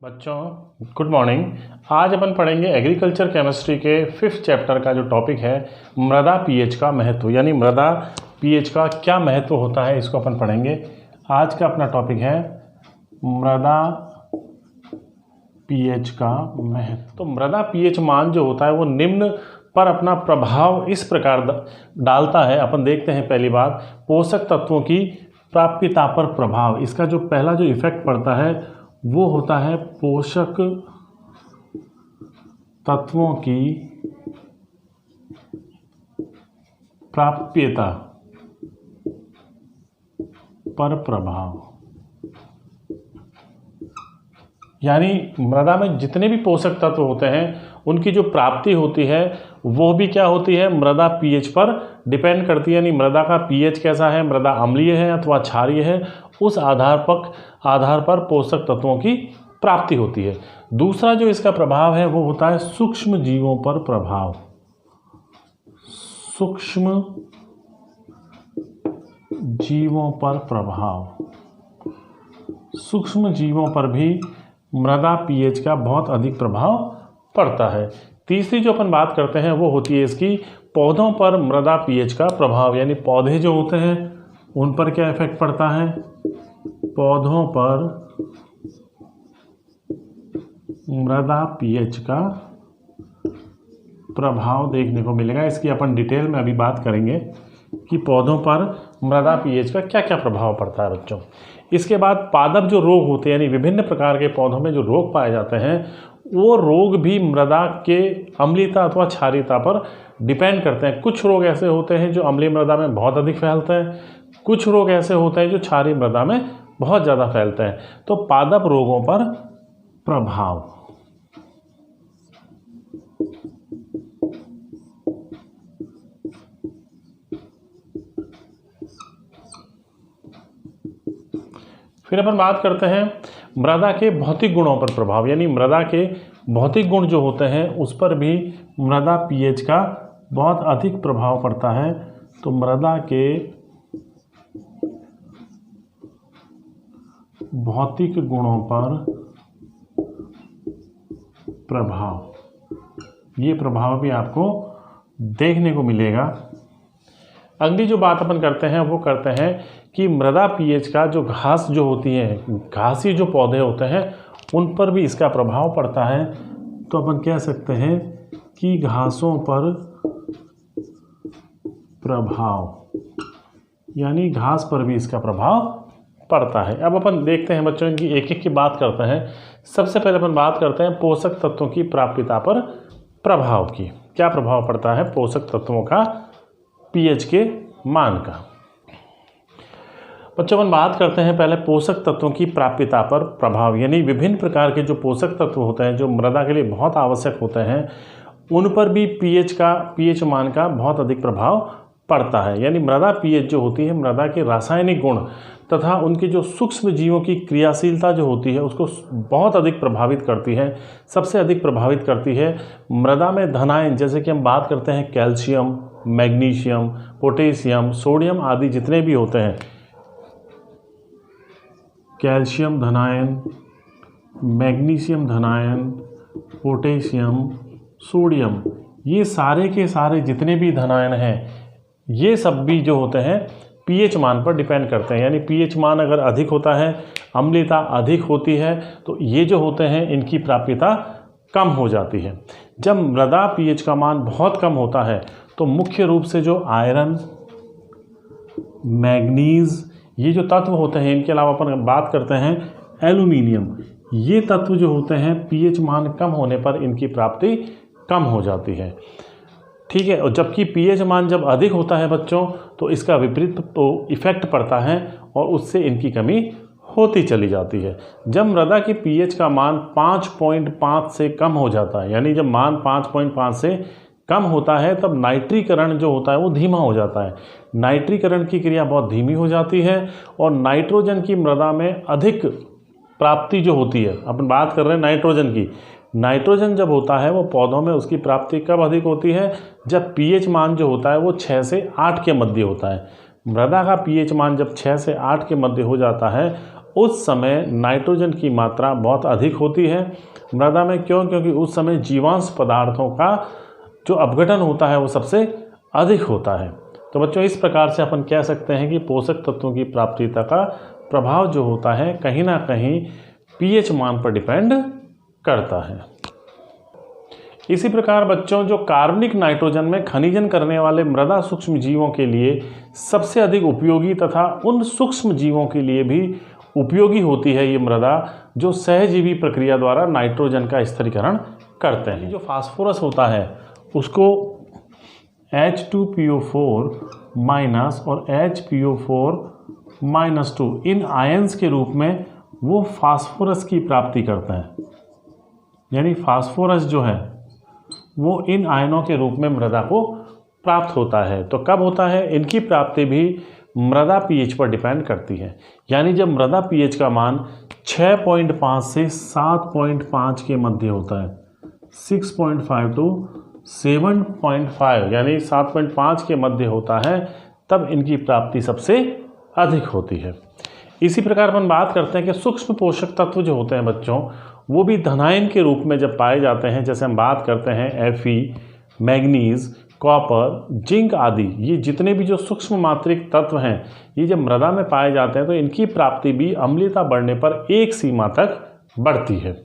बच्चों good morning. आज अपन पढ़ेंगे एग्रीकल्चर केमिस्ट्री के 5th चैप्टर का जो टॉपिक है मृदा पीएच का महत्व, यानी मृदा पीएच का क्या महत्व होता है, इसको अपन पढ़ेंगे। आज का अपना टॉपिक है मृदा पीएच का महत्व। तो मृदा पीएच मान जो होता है वो निम्न पर अपना प्रभाव इस प्रकार डालता है। अपन देखते हैं पहली बात, पोषक तत्वों की प्राप्यता पर प्रभाव। इसका जो पहला जो इफेक्ट पड़ता है वो होता है पोषक तत्वों की प्राप्यता पर प्रभाव। यानी मृदा में जितने भी पोषक तत्व होते हैं उनकी जो प्राप्ति होती है वो भी क्या होती है, मृदा पीएच पर डिपेंड करती है। यानी मृदा का पीएच कैसा है, मृदा अम्लीय है अथवा क्षारीय है, उस आधार पर पोषक तत्वों की प्राप्ति होती है। दूसरा जो इसका प्रभाव है वो होता है सूक्ष्म जीवों पर प्रभाव। सूक्ष्म जीवों पर प्रभाव, सूक्ष्म जीवों पर भी मृदा पीएच का बहुत अधिक प्रभाव पड़ता है। तीसरी जो अपन बात करते हैं वो होती है इसकी पौधों पर मृदा पीएच का प्रभाव। यानी पौधे जो होते हैं उन पर क्या इफेक्ट पड़ता है, पौधों पर मृदा पीएच का प्रभाव देखने को मिलेगा। इसकी अपन डिटेल में अभी बात करेंगे कि पौधों पर मृदा पीएच का क्या क्या प्रभाव पड़ता है बच्चों। इसके बाद पादप जो रोग होते हैं, यानी विभिन्न प्रकार के पौधों में जो रोग पाए जाते हैं वो रोग भी मृदा के अम्लीयता अथवा क्षारीयता पर डिपेंड करते हैं। कुछ रोग ऐसे होते हैं जो अम्लीय मृदा में बहुत अधिक फैलते हैं, कुछ रोग ऐसे होते हैं जो क्षारीय मृदा में बहुत ज़्यादा फैलते हैं। तो पादप रोगों पर प्रभाव, फिर अपन बात करते हैं मृदा के भौतिक गुणों पर प्रभाव। यानी मृदा के भौतिक गुण जो होते हैं उस पर भी मृदा पीएच का बहुत अधिक प्रभाव पड़ता है। तो मृदा के भौतिक गुणों पर प्रभाव, ये प्रभाव भी आपको देखने को मिलेगा। अगली जो बात अपन करते हैं वो करते हैं कि मृदा पीएच का जो घास जो होती है, घासी जो पौधे होते हैं उन पर भी इसका प्रभाव पड़ता है। तो अपन कह सकते हैं कि घासों पर प्रभाव, यानी घास पर भी इसका प्रभाव पड़ता है। अब अपन देखते हैं बच्चों इनकी एक एक की बात करते हैं। सबसे पहले अपन बात करते हैं पोषक तत्वों की प्राप्यता पर प्रभाव की। क्या प्रभाव पड़ता है पोषक तत्वों का पीएच के मान का। बच्चों अपन बात करते हैं पहले पोषक तत्वों की प्राप्यता पर प्रभाव। यानी विभिन्न प्रकार के जो पोषक तत्व होते हैं जो मृदा के लिए बहुत आवश्यक होते हैं उन पर भी पीएच मान का बहुत अधिक प्रभाव पड़ता है। यानी मृदा पीएच जो होती है मृदा के रासायनिक गुण तथा उनके जो सूक्ष्म जीवों की क्रियाशीलता जो होती है उसको बहुत अधिक प्रभावित करती है। सबसे अधिक प्रभावित करती है मृदा में धनायन, जैसे कि हम बात करते हैं कैल्शियम, मैग्नीशियम, पोटेशियम, सोडियम आदि जितने भी होते हैं, कैल्शियम धनायन, मैग्नीशियम धनायन, पोटेशियम, सोडियम, ये सारे के सारे जितने भी धनायन हैं ये सब भी जो होते हैं पीएच मान पर डिपेंड करते हैं। यानी पीएच मान अगर अधिक होता है, अम्लीयता अधिक होती है तो ये जो होते हैं इनकी प्राप्यता कम हो जाती है। जब मृदा पीएच का मान बहुत कम होता है तो मुख्य रूप से जो आयरन, मैग्नीज, ये जो तत्व होते हैं, इनके अलावा अपन बात करते हैं एल्यूमिनियम, ये तत्व जो होते हैं पीएच मान कम होने पर इनकी प्राप्ति कम हो जाती है। ठीक है, और जबकि पीएच मान जब अधिक होता है बच्चों तो इसका विपरीत इफेक्ट पड़ता है और उससे इनकी कमी होती चली जाती है। जब मृदा की पीएच का मान 5.5 से कम हो जाता है, यानी जब मान 5.5 से कम होता है तब नाइट्रीकरण जो होता है वो धीमा हो जाता है। नाइट्रीकरण की क्रिया बहुत धीमी हो जाती है और नाइट्रोजन की मृदा में अधिक प्राप्ति जो होती है, अपन बात कर रहे हैं नाइट्रोजन की, नाइट्रोजन जब होता है वो पौधों में उसकी प्राप्ति कब अधिक होती है, जब पीएच मान जो होता है वो 6 से 8 के मध्य होता है। मृदा का पीएच मान जब 6 से 8 के मध्य हो जाता है उस समय नाइट्रोजन की मात्रा बहुत अधिक होती है मृदा में। क्यों? क्योंकि उस समय जीवांश पदार्थों का जो अपघटन होता है वो सबसे अधिक होता है। तो बच्चों इस प्रकार से अपन कह सकते हैं कि पोषक तत्वों की प्राप्तिता का प्रभाव जो होता है कहीं ना कहीं पीएच मान पर डिपेंड करता है। इसी प्रकार बच्चों जो कार्बनिक नाइट्रोजन में खनिजन करने वाले मृदा सूक्ष्म जीवों के लिए सबसे अधिक उपयोगी तथा उन सूक्ष्म जीवों के लिए भी उपयोगी होती है ये मृदा जो सहजीवी प्रक्रिया द्वारा नाइट्रोजन का स्थिरीकरण करते हैं। जो फास्फोरस होता है उसको H2PO4 माइनस और HPO4 माइनस 2 इन आयंस के रूप में वो फास्फोरस की प्राप्ति करते हैं। यानी फास्फोरस जो है वो इन आयनों के रूप में मृदा को प्राप्त होता है। तो कब होता है? इनकी प्राप्ति भी मृदा पीएच पर डिपेंड करती है। यानी जब मृदा पीएच का मान 6.5 से 7.5 के मध्य होता है, 6.5 to 7.5 यानी 7.5 के मध्य होता है, तब इनकी प्राप्ति सबसे अधिक होती है। इसी प्रकार अपन बात करते हैं कि सूक्ष्म पोषक तत्व जो होते हैं बच्चों वो भी धनायन के रूप में जब पाए जाते हैं, जैसे हम बात करते हैं Fe, मैग्नीज, कॉपर, जिंक आदि, ये जितने भी जो सूक्ष्म मात्रिक तत्व हैं ये जब मृदा में पाए जाते हैं तो इनकी प्राप्ति भी अम्लीयता बढ़ने पर एक सीमा तक बढ़ती है।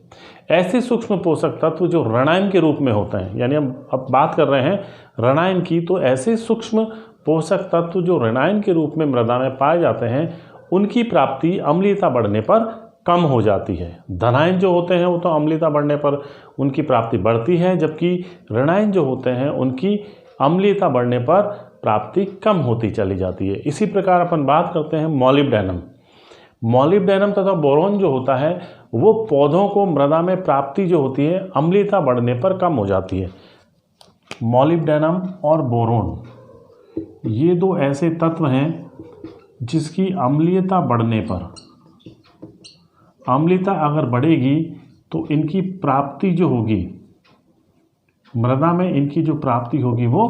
ऐसे सूक्ष्म पोषक तत्व जो ऋणायन के रूप में होते हैं, यानी हम अब बात कर रहे हैं ऋणायन की, तो ऐसे सूक्ष्म पोषक तत्व जो ऋणायन के रूप में मृदा में पाए जाते हैं उनकी प्राप्ति अम्लीयता बढ़ने पर कम हो जाती है। धनायन जो होते हैं वो तो अम्लीयता बढ़ने पर उनकी प्राप्ति बढ़ती है, जबकि ऋणायन जो होते हैं उनकी अम्लीयता बढ़ने पर प्राप्ति कम होती चली जाती है। इसी प्रकार अपन बात करते हैं मॉलिब्डेनम। मॉलिब्डेनम तथा बोरोन जो होता है वो पौधों को मृदा में प्राप्ति जो होती है अम्लीयता बढ़ने पर कम हो जाती है। मॉलिब्डेनम और बोरोन ये दो ऐसे तत्व हैं जिसकी अम्लीयता बढ़ने पर, अम्लीयता अगर बढ़ेगी तो इनकी प्राप्ति जो होगी मृदा में, इनकी जो प्राप्ति होगी वो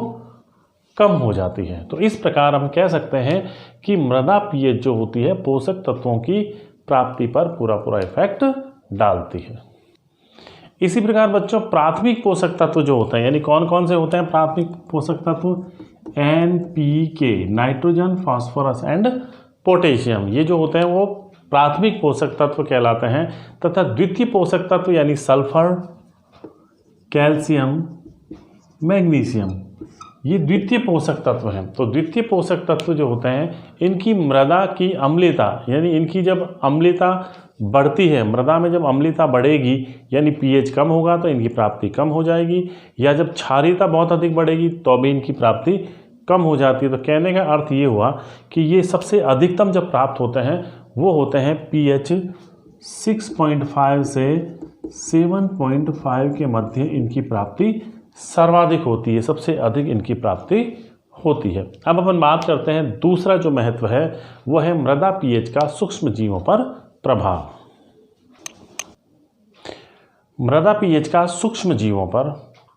कम हो जाती है। तो इस प्रकार हम कह सकते हैं कि मृदा पीएच जो होती है पोषक तत्वों की प्राप्ति पर पूरा इफेक्ट डालती है। इसी प्रकार बच्चों प्राथमिक पोषक तत्व जो होते हैं, यानी कौन कौन से होते हैं प्राथमिक पोषक तत्व? NPK, nitrogen, phosphorus and potassium, ये जो होते हैं वो प्राथमिक पोषक तत्व कहलाते हैं। तथा द्वितीय पोषक तत्व यानी सल्फर, कैल्शियम, मैग्नीशियम, ये द्वितीय पोषक तत्व हैं। तो द्वितीय पोषक तत्व जो होते हैं इनकी मृदा की अम्लीयता, यानी इनकी जब अम्लीयता बढ़ती है, मृदा में जब अम्लीयता बढ़ेगी यानी पीएच कम होगा तो इनकी प्राप्ति कम हो जाएगी, या जब क्षारीयता बहुत अधिक बढ़ेगी तो भी इनकी प्राप्ति कम हो जाती है। तो कहने का अर्थ ये हुआ कि ये सबसे अधिकतम जब प्राप्त होते हैं वो होते हैं पीएच 6.5 से 7.5 के मध्य इनकी प्राप्ति सर्वाधिक होती है, सबसे अधिक इनकी प्राप्ति होती है। अब अपन बात करते हैं दूसरा जो महत्व है वह है मृदा पीएच का सूक्ष्म जीवों पर प्रभाव। मृदा पीएच का सूक्ष्म जीवों पर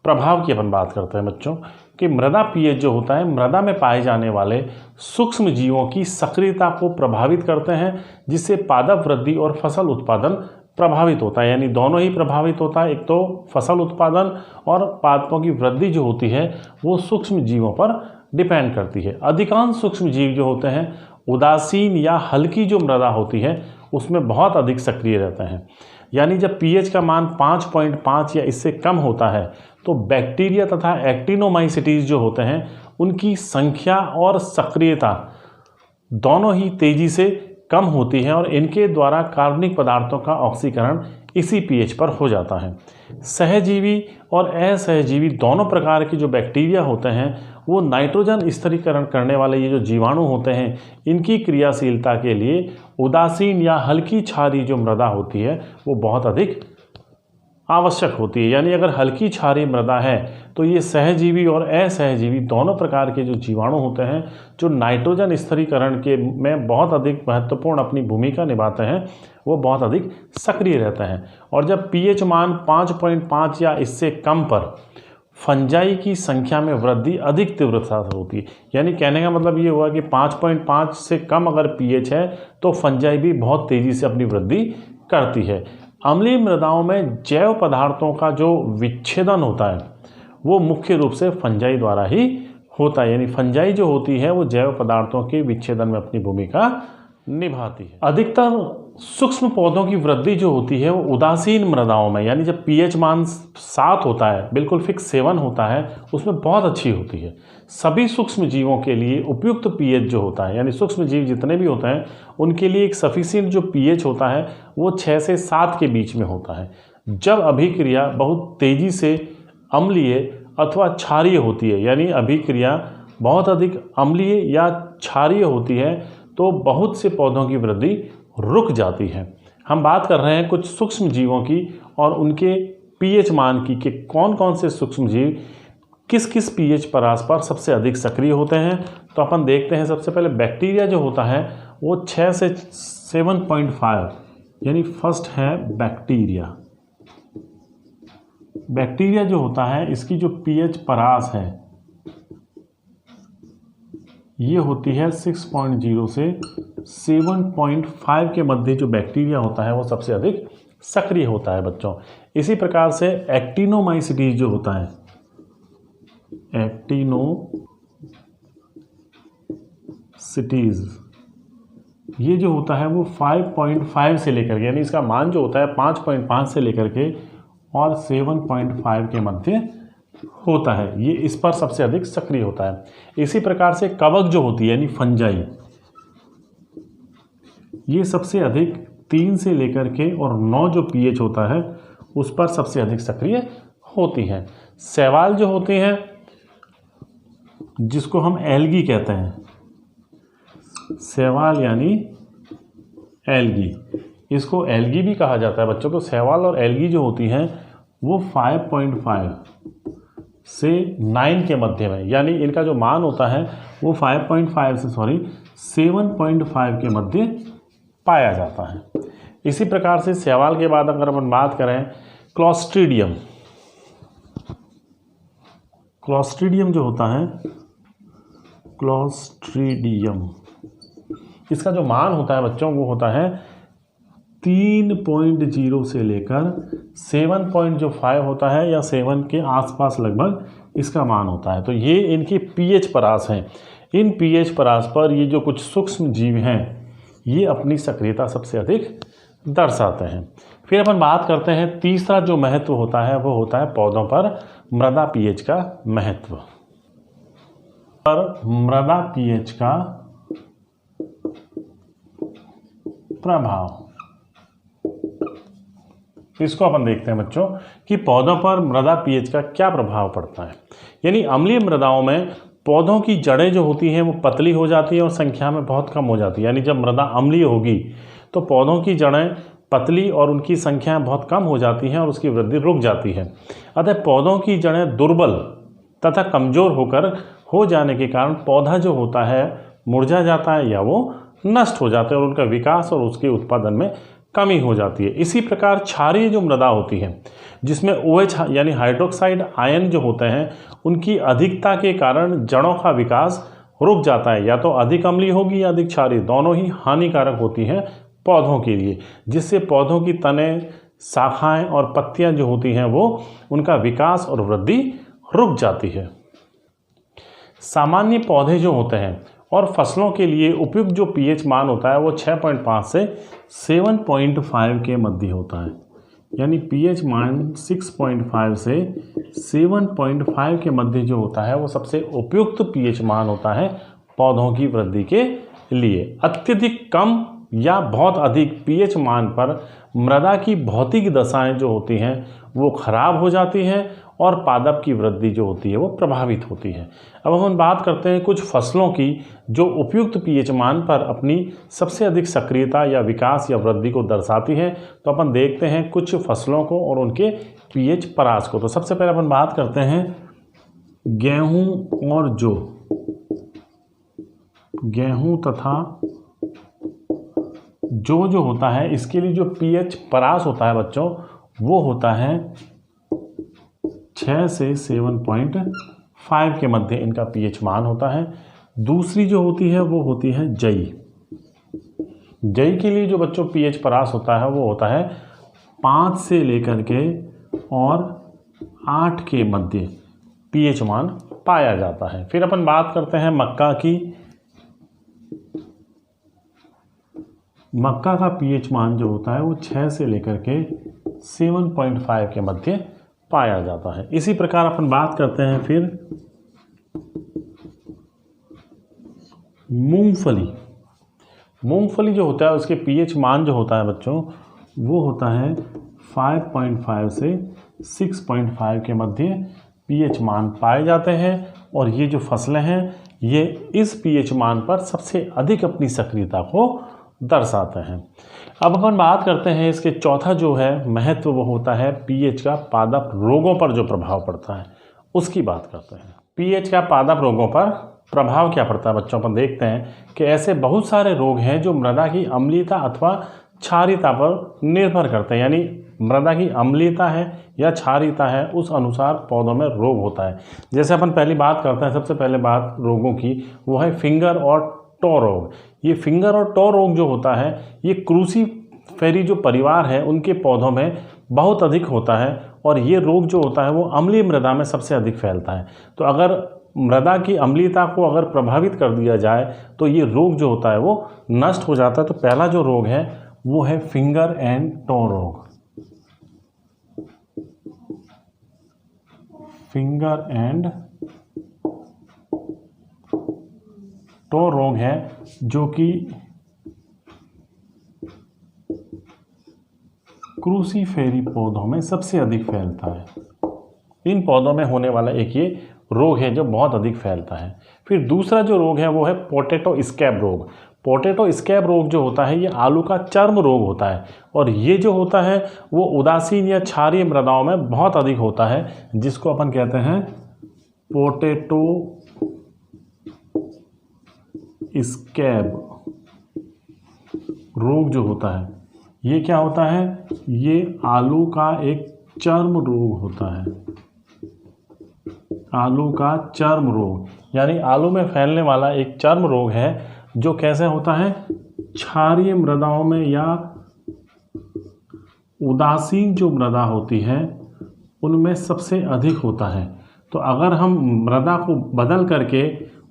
प्रभाव की अपन बात करते हैं बच्चों कि मृदा पीएच जो होता है मृदा में पाए जाने वाले सूक्ष्म जीवों की सक्रियता को प्रभावित करते हैं, जिससे पादप वृद्धि और फसल उत्पादन प्रभावित होता है। यानी दोनों ही प्रभावित होता है, एक तो फसल उत्पादन और पादपों की वृद्धि जो होती है वो सूक्ष्म जीवों पर डिपेंड करती है। अधिकांश सूक्ष्म जीव जो होते हैं उदासीन या हल्की जो मृदा होती है उसमें बहुत अधिक सक्रिय रहते हैं। यानी जब पीएच का मान 5.5 या इससे कम होता है तो बैक्टीरिया तथा एक्टिनोमाइसिटीज जो होते हैं उनकी संख्या और सक्रियता दोनों ही तेजी से कम होती है और इनके द्वारा कार्बनिक पदार्थों का ऑक्सीकरण इसी पीएच पर हो जाता है। सहजीवी और असहजीवी दोनों प्रकार के जो बैक्टीरिया होते हैं वो नाइट्रोजन स्थिरीकरण करने वाले ये जो जीवाणु होते हैं इनकी क्रियाशीलता के लिए उदासीन या हल्की क्षारीय जो मृदा होती है वो बहुत अधिक आवश्यक होती है। यानी अगर हल्की क्षारीय मृदा है तो ये सहजीवी और असहजीवी दोनों प्रकार के जो जीवाणु होते हैं जो नाइट्रोजन स्थिरीकरण के में बहुत अधिक महत्वपूर्ण अपनी भूमिका निभाते हैं वो बहुत अधिक सक्रिय रहते हैं। और जब पीएच मान 5.5 या इससे कम पर फंजाई की संख्या में वृद्धि अधिक तीव्रता से होती है। यानी कहने का मतलब ये हुआ कि 5.5 से कम अगर पीएच है तो फंजाई भी बहुत तेज़ी से अपनी वृद्धि करती है। अम्लीय मृदाओं में जैव पदार्थों का जो विच्छेदन होता है वो मुख्य रूप से फंजाई द्वारा ही होता है। यानी फंजाई जो होती है वो जैव पदार्थों के विच्छेदन में अपनी भूमिका निभाती है। अधिकतर सूक्ष्म पौधों की वृद्धि जो होती है वो उदासीन मृदाओं में, यानी जब पीएच मान 7 होता है, बिल्कुल फिक्स 7 होता है, उसमें बहुत अच्छी होती है। सभी सूक्ष्म जीवों के लिए उपयुक्त पीएच जो होता है, यानी सूक्ष्म जीव जितने भी होते हैं उनके लिए एक सफिशिएंट जो पीएच होता है वो 6 से 7 के बीच में होता है। जब अभिक्रिया बहुत तेज़ी से अम्लीय अथवा क्षारीय होती है, यानी अभिक्रिया बहुत अधिक अम्लीय या क्षारीय होती है, तो बहुत से पौधों की वृद्धि रुक जाती है। हम बात कर रहे हैं कुछ सूक्ष्म जीवों की और उनके पीएच मान की कि कौन कौन से सूक्ष्म जीव किस किस पीएच परास पर सबसे अधिक सक्रिय होते हैं। तो अपन देखते हैं, सबसे पहले बैक्टीरिया जो होता है वो 6 से 7.5, यानी फर्स्ट है बैक्टीरिया। बैक्टीरिया जो होता है इसकी जो पीएच परास है ये होती है 6.0 से 7.5 के मध्य। जो बैक्टीरिया होता है वो सबसे अधिक सक्रिय होता है बच्चों। इसी प्रकार से एक्टिनोमाइसीटीज जो होता है, एक्टिनोसिटीज ये जो होता है वो 5.5 से लेकर के, यानी इसका मान जो होता है 5.5 से लेकर के और 7.5 के मध्य होता है। ये इस पर सबसे अधिक सक्रिय होता है। इसी प्रकार से कवक जो होती है यानी फंजाई, ये सबसे अधिक 3 से लेकर के और 9 जो पीएच होता है उस पर सबसे अधिक सक्रिय होती हैं। शैवाल जो होते हैं जिसको हम एल्गी कहते हैं, शैवाल यानी एल्गी, इसको एल्गी भी कहा जाता है बच्चों। तो शैवाल और एल्गी जो होती हैं वो 5.5 से 9 के मध्य में, यानी इनका जो मान होता है वो 5.5 से 7.5 के मध्य पाया जाता है। इसी प्रकार से शैवाल के बाद अगर अपन बात करें क्लॉस्ट्रीडियम, क्लॉस्ट्रीडियम जो होता है, क्लॉस्ट्रीडियम इसका जो मान होता है बच्चों वो होता है 3.0 से लेकर 7.5 होता है, या 7 के आसपास लगभग इसका मान होता है। तो ये इनकी पीएच परास हैं। इन पीएच परास पर ये जो कुछ सूक्ष्म जीव हैं ये अपनी सक्रियता सबसे अधिक दर्शाते हैं। फिर अपन बात करते हैं तीसरा जो महत्व होता है वो होता है पौधों पर मृदा पीएच का महत्व। पर मृदा पीएच का प्रभाव, इसको अपन देखते हैं बच्चों कि पौधों पर मृदा पीएच का क्या प्रभाव पड़ता है। यानी अम्लीय मृदाओं में पौधों की जड़ें जो होती हैं वो पतली हो जाती हैं और संख्या में बहुत कम हो जाती है। यानी जब मृदा अम्लीय होगी तो पौधों की जड़ें पतली और उनकी संख्या बहुत कम हो जाती हैं और उसकी वृद्धि रुक जाती है। अतः पौधों की जड़ें दुर्बल तथा कमज़ोर होकर हो जाने के कारण पौधा जो होता है मुरझा जाता है या वो नष्ट हो जाता है और उनका विकास और उसके उत्पादन में कमी हो जाती है। इसी प्रकार क्षारीय जो मृदा होती है जिसमें OH यानी हाइड्रोक्साइड आयन जो होते हैं उनकी अधिकता के कारण जड़ों का विकास रुक जाता है। या तो अधिक अम्लीय होगी या अधिक क्षारीय, दोनों ही हानिकारक होती हैं पौधों के लिए, जिससे पौधों की तने, शाखाएं और पत्तियां जो होती हैं वो उनका विकास और वृद्धि रुक जाती है। सामान्य पौधे जो होते हैं और फसलों के लिए उपयुक्त जो पीएच मान होता है वो 6.5 से 7.5 के मध्य होता है। यानी पीएच मान 6.5 से 7.5 के मध्य जो होता है वो सबसे उपयुक्त पीएच मान होता है पौधों की वृद्धि के लिए। अत्यधिक कम या बहुत अधिक पीएच मान पर मृदा की भौतिक दशाएं जो होती हैं वो खराब हो जाती हैं और पादप की वृद्धि जो होती है वो प्रभावित होती है। अब हम बात करते हैं कुछ फसलों की जो उपयुक्त पीएच मान पर अपनी सबसे अधिक सक्रियता या विकास या वृद्धि को दर्शाती हैं। तो अपन देखते हैं कुछ फसलों को और उनके पीएच परास को। तो सबसे पहले अपन बात करते हैं गेहूं और जौ। गेहूं तथा जौ जो होता है इसके लिए जो पीएच परास होता है बच्चों वो होता है 6 से 7.5 के मध्य इनका पीएच मान होता है। दूसरी जो होती है वो होती है जई। जई के लिए जो बच्चों पीएच परास होता है वो होता है 5 से लेकर के और 8 के मध्य पीएच मान पाया जाता है। फिर अपन बात करते हैं मक्का की। मक्का का पीएच मान जो होता है वो 6 से लेकर के 7.5 के मध्य पाया जाता है। इसी प्रकार अपन बात करते हैं फिर मूंगफली। मूंगफली जो होता है उसके पीएच मान जो होता है बच्चों वो होता है 5.5 से 6.5 के मध्य पीएच मान पाए जाते हैं। और ये जो फसलें हैं ये इस पीएच मान पर सबसे अधिक अपनी सक्रियता को दर्शाते हैं। अब अपन बात करते हैं इसके चौथा जो है महत्व वो होता है पीएच का पादप रोगों पर जो प्रभाव पड़ता है उसकी बात करते हैं। पीएच का पादप रोगों पर प्रभाव क्या पड़ता है बच्चों? अपन देखते हैं कि ऐसे बहुत सारे रोग हैं जो मृदा की अम्लीयता अथवा क्षारीयता पर निर्भर करते हैं। यानी मृदा की अम्लीयता है या क्षारीयता है उस अनुसार पौधों में रोग होता है। जैसे अपन पहली बात करते हैं, सबसे पहले बात रोगों की, वो है फिंगर और टो रोग। ये फिंगर और टो रोग जो होता है ये क्रूसीफेरी जो परिवार है उनके पौधों में बहुत अधिक होता है। और ये रोग जो होता है वो अम्लीय मृदा में सबसे अधिक फैलता है। तो अगर मृदा की अम्लीयता को अगर प्रभावित कर दिया जाए तो ये रोग जो होता है वो नष्ट हो जाता है। तो पहला जो रोग है वो है फिंगर एंड टो रोग। फिंगर एंड टो रोग है जो कि क्रूसीफेरी पौधों में सबसे अधिक फैलता है। इन पौधों में होने वाला एक ये रोग है जो बहुत अधिक फैलता है। फिर दूसरा जो रोग है वो है पोटैटो स्कैब रोग। पोटैटो स्कैब रोग जो होता है ये आलू का चर्म रोग होता है। और ये जो होता है वो उदासीन या क्षारीय मृदाओं में बहुत अधिक होता है, जिसको अपन कहते हैं पोटैटो स्कैब रोग जो होता है। ये क्या होता है? ये आलू का एक चर्म रोग होता है। आलू का चर्म रोग यानी आलू में फैलने वाला एक चर्म रोग है जो कैसे होता है? क्षारीय मृदाओं में या उदासीन जो मृदा होती है उनमें सबसे अधिक होता है। तो अगर हम मृदा को बदल करके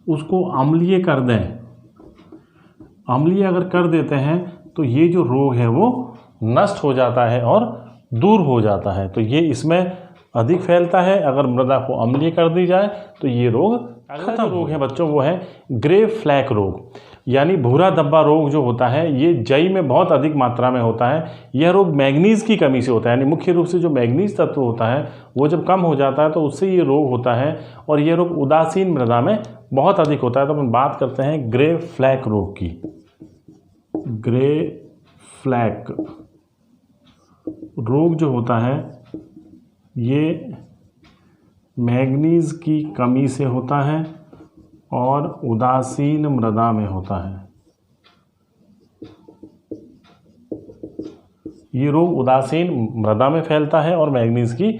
उसको अम्लीय कर दें, अम्लीय अगर कर देते हैं तो ये जो रोग है वो नष्ट हो जाता है और दूर हो जाता है। तो ये इसमें अधिक फैलता है। अगर मृदा को अम्लीय कर दी जाए तो ये रोग खत्म। रोग है बच्चों वो है ग्रे फ्लैक रोग यानी भूरा धब्बा रोग जो होता है ये जई में बहुत अधिक मात्रा में होता है। यह रोग मैग्नीज की कमी से होता है। यानी मुख्य रूप से जो मैग्नीज तत्व होता है वो जब कम हो जाता है तो उससे ये रोग होता है। और ये रोग उदासीन मृदा में बहुत अधिक होता है। तो अपन बात करते हैं ग्रे फ्लैक रोग की। ग्रे फ्लैक रोग जो होता है ये मैग्नीज की कमी से होता है और उदासीन मृदा में होता है। ये रोग उदासीन मृदा में फैलता है और मैग्नीज की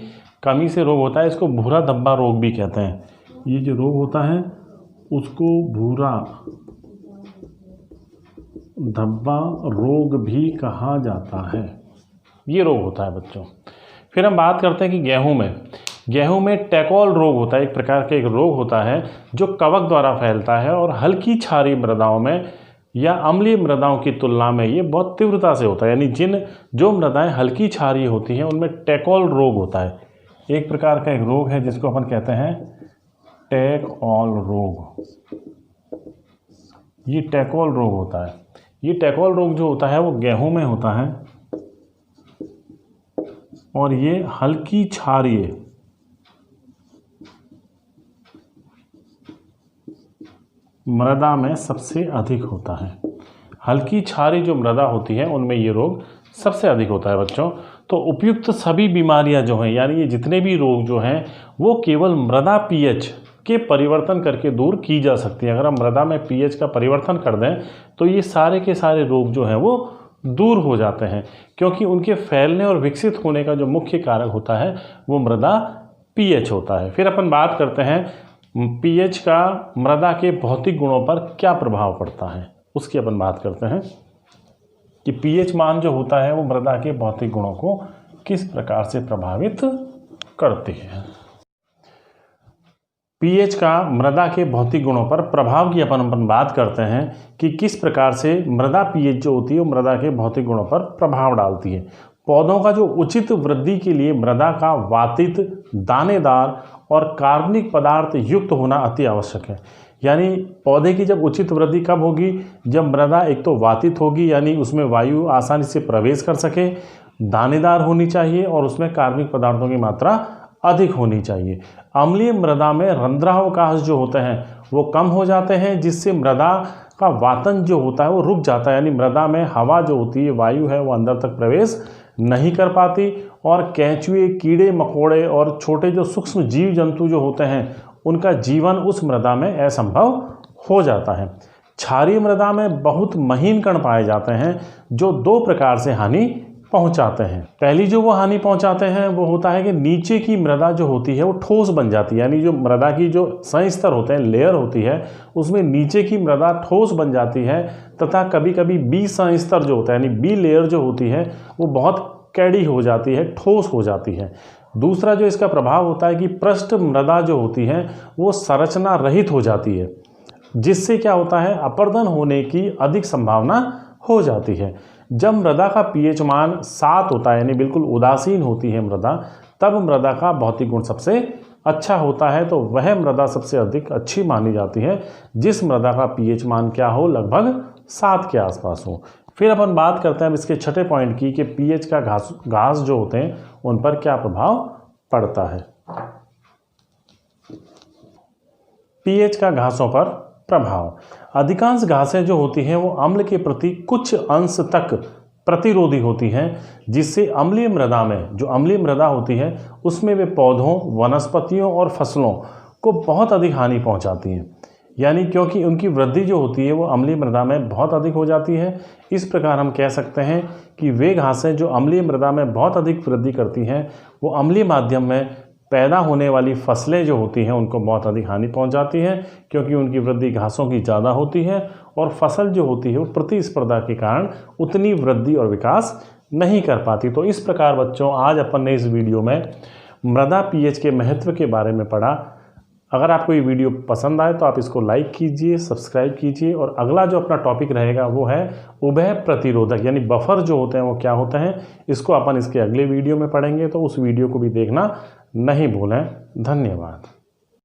कमी से रोग होता है। इसको भूरा धब्बा रोग भी कहते हैं। ये जो रोग होता है उसको भूरा धब्बा रोग भी कहा जाता है। ये रोग होता है बच्चों। फिर हम बात करते हैं कि गेहूं में टैकोल रोग होता है। एक प्रकार का एक रोग होता है जो कवक द्वारा फैलता है और हल्की क्षारीय मृदाओं में या अम्लीय मृदाओं की तुलना में ये बहुत तीव्रता से होता है। यानी जो मृदाएं हल्की क्षारीय होती हैं उनमें टैकोल रोग होता है। एक प्रकार का एक रोग है जिसको अपन कहते हैं टैकोल रोग। ये टैकोल रोग होता है। ये टैकोल रोग जो होता है वो गेहूं में होता है और ये हल्की क्षारीय मृदा में सबसे अधिक होता है। हल्की क्षारीय जो मृदा होती है उनमें ये रोग सबसे अधिक होता है बच्चों। तो उपयुक्त सभी बीमारियां जो हैं यानी ये जितने भी रोग जो हैं वो केवल मृदा पीएच के परिवर्तन करके दूर की जा सकती है। अगर हम मृदा में पीएच का परिवर्तन कर दें तो ये सारे के सारे रोग जो हैं वो दूर हो जाते हैं, क्योंकि उनके फैलने और विकसित होने का जो मुख्य कारक होता है वो मृदा पीएच होता है। फिर अपन बात करते हैं पीएच का मृदा के भौतिक गुणों पर क्या प्रभाव पड़ता है, उसकी अपन बात करते हैं कि पीएच मान जो होता है वो मृदा के भौतिक गुणों को किस प्रकार से प्रभावित करती है। पीएच का मृदा के भौतिक गुणों पर प्रभाव की अपन बात करते हैं कि किस प्रकार से मृदा पीएच जो होती है वो मृदा के भौतिक गुणों पर प्रभाव डालती है। पौधों का जो उचित वृद्धि के लिए मृदा का वातित, दानेदार और कार्बनिक पदार्थ युक्त होना अति आवश्यक है। यानी पौधे की जब उचित वृद्धि कब होगी, जब मृदा एक तो वातित होगी यानी उसमें वायु आसानी से प्रवेश कर सके, दानेदार होनी चाहिए और उसमें कार्बनिक पदार्थों की मात्रा अधिक होनी चाहिए। अम्लीय मृदा में रंध्रावकाश जो होते हैं वो कम हो जाते हैं, जिससे मृदा का वातन जो होता है वो रुक जाता है, यानी मृदा में हवा जो होती है, वायु है, वो अंदर तक प्रवेश नहीं कर पाती और केंचुए, कीड़े मकोड़े और छोटे जो सूक्ष्म जीव जंतु जो होते हैं उनका जीवन उस मृदा में असंभव हो जाता है। क्षारीय मृदा में बहुत महीन कण पाए जाते हैं जो दो प्रकार से हानि पहुंचाते हैं। पहली जो वो हानि पहुंचाते हैं वो होता है कि नीचे की मृदा जो होती है वो ठोस बन जाती है, यानी जो मृदा की जो संस्तर होते हैं, लेयर होती है, उसमें नीचे की मृदा ठोस बन जाती है तथा कभी कभी बी संस्तर जो होता है यानी बी लेयर जो होती है वो बहुत कैडी हो जाती है, ठोस हो जाती है। दूसरा जो इसका प्रभाव होता है कि पृष्ठ मृदा जो होती है वो संरचना रहित हो जाती है, जिससे क्या होता है अपरदन होने की अधिक संभावना हो जाती है। जब मृदा का पीएच मान 7 होता है यानी बिल्कुल उदासीन होती है मृदा, तब मृदा का भौतिक गुण सबसे अच्छा होता है, तो वह मृदा सबसे अधिक अच्छी मानी जाती है जिस मृदा का पीएच मान क्या हो, लगभग 7 के आसपास हो। फिर अपन बात करते हैं इसके छठे पॉइंट की कि पीएच का घास जो होते हैं उन पर क्या प्रभाव पड़ता है। पीएच का घासों पर प्रभाव। अधिकांश घासें जो होती हैं वो अम्ल के प्रति कुछ अंश तक प्रतिरोधी होती हैं, जिससे अम्लीय मृदा में, जो अम्लीय मृदा होती है उसमें वे पौधों, वनस्पतियों और फसलों को बहुत अधिक हानि पहुंचाती हैं, यानी क्योंकि उनकी वृद्धि जो होती है वो अम्लीय मृदा में बहुत अधिक हो जाती है। इस प्रकार हम कह सकते हैं कि वे घासें जो अम्लीय मृदा में बहुत अधिक वृद्धि करती हैं वो अम्लीय माध्यम में पैदा होने वाली फसलें जो होती हैं उनको बहुत अधिक हानि पहुंचाती हैं, क्योंकि उनकी वृद्धि घासों की ज़्यादा होती है और फसल जो होती है वो प्रतिस्पर्धा के कारण उतनी वृद्धि और विकास नहीं कर पाती। तो इस प्रकार बच्चों आज अपन ने इस वीडियो में मृदा पीएच के महत्व के बारे में पढ़ा। अगर आपको ये वीडियो पसंद आए तो आप इसको लाइक कीजिए, सब्सक्राइब कीजिए, और अगला जो अपना टॉपिक रहेगा वो है उभय प्रतिरोधक, यानी बफर जो होते हैं वो क्या होते हैं, इसको अपन इसके अगले वीडियो में पढ़ेंगे, तो उस वीडियो को भी देखना नहीं भूलें। धन्यवाद।